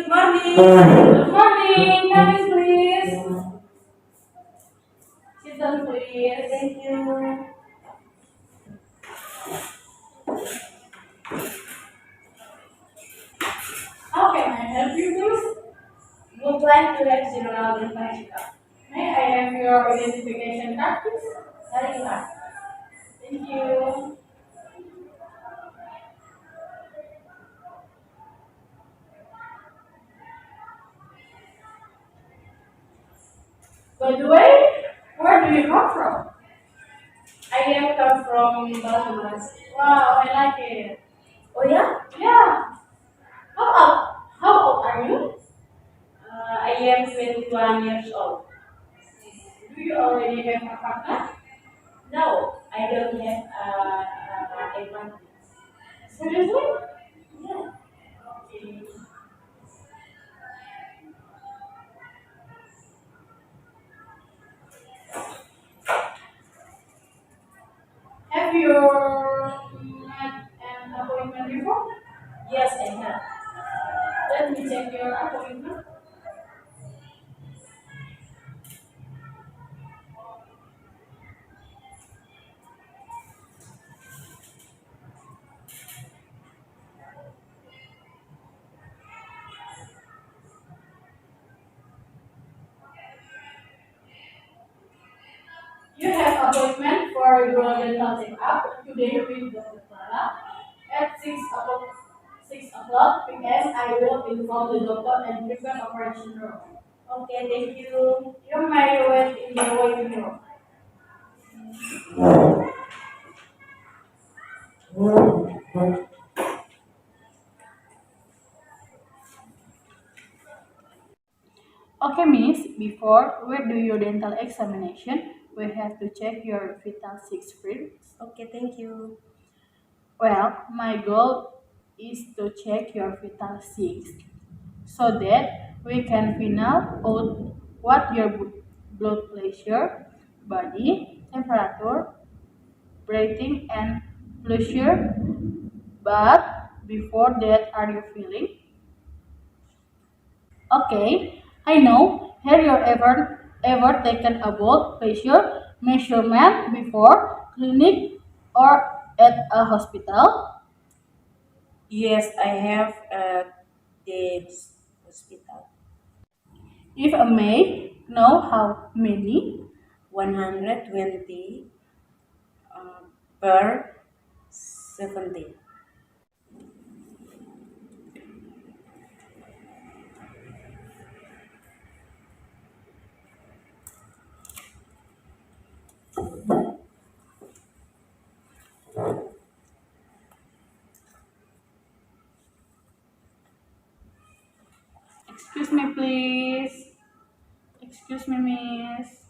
Good morning. Good morning. Come in, please. Sit down, please. Thank you. How can I help you, please? Would like to have general information. May I have your identification card, please? Here you are. Thank you. By the way, where do you come from? I am come from Bahamas. Wow, I like it. Oh yeah? Yeah. How old are you? I am 21 years old. Do you already have a partner? No, I don't have a partner. Seriously? Yeah. Okay. Have you had an appointment before? Yes, I have. Let me check your appointment. You have appointment for your dental checkup today with Dr. Clara at 6 o'clock p.m. I will inform the doctor and prepare operation room. Okay, thank you. You may wait in the waiting room. Okay, Miss, before we do your dental examination, we have to check your vital six first. Okay, thank you. Well, my goal is to check your vital six so that we can find out what your blood pressure, body temperature, breathing, and pressure. But before that, are you feeling? Okay, I know. Have you ever taken a blood pressure measurement before clinic or at a hospital? Yes, I have the hospital. If I may know how many? 120 per 70. Excuse me, please. Excuse me, miss.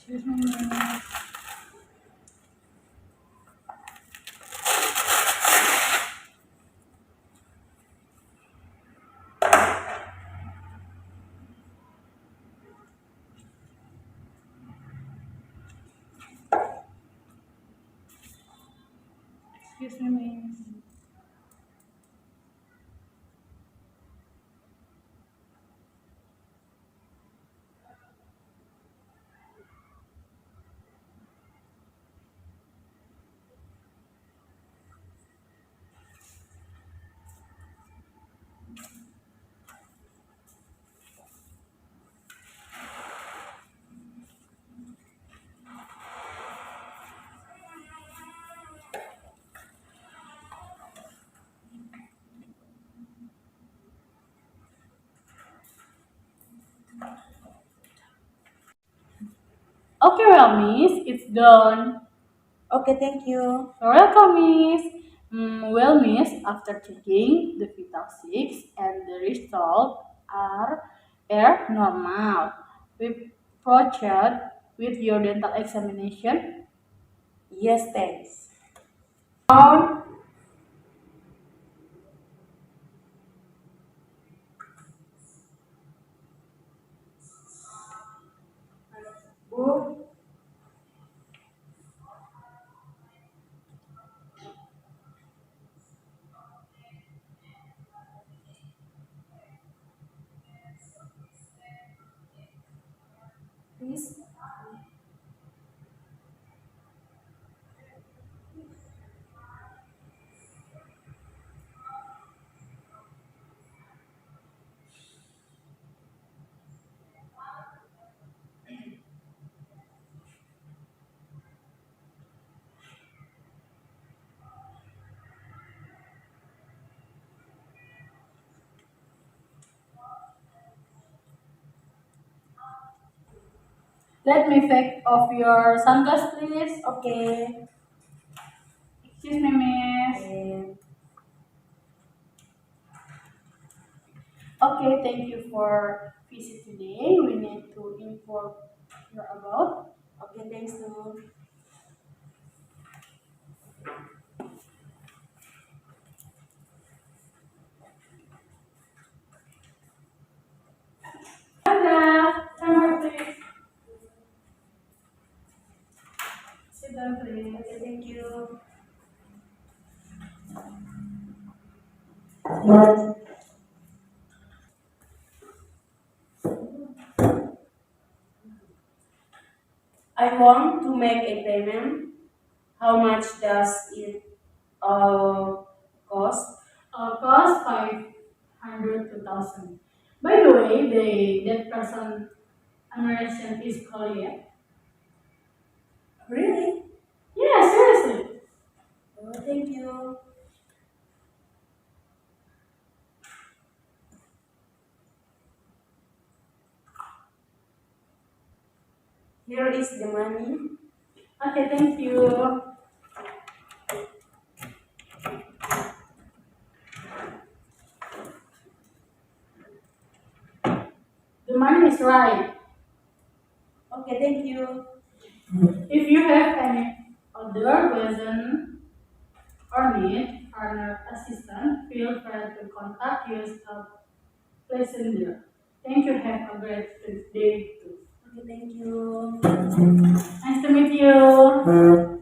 Excuse me. Excuse me. Okay, well, Miss, it's done. Okay, thank you. You're welcome, Miss. Well, Miss, after checking the vital six and the result are normal. We proceed with your dental examination. Yes, thanks. On. Book. Please. Let me take off your sunglasses, please. Okay. Excuse me, Miss. Okay. Okay, thank you for visit today. We need to inform you about. Okay, thanks too. Sandra, camera, please. Sit down, please. Okay, thank you. I want to make a payment. How much does it cost? Cost 500 to 1000. By the way, that person American is Korea. Really? Yeah, seriously. Oh, thank you. Here is the money. Okay, thank you. The money is right. Okay, thank you. If you have any other question or need partner assistance, feel free to contact your staff messenger. Thank you. Have a great day too. Okay, thank you. Nice to meet you.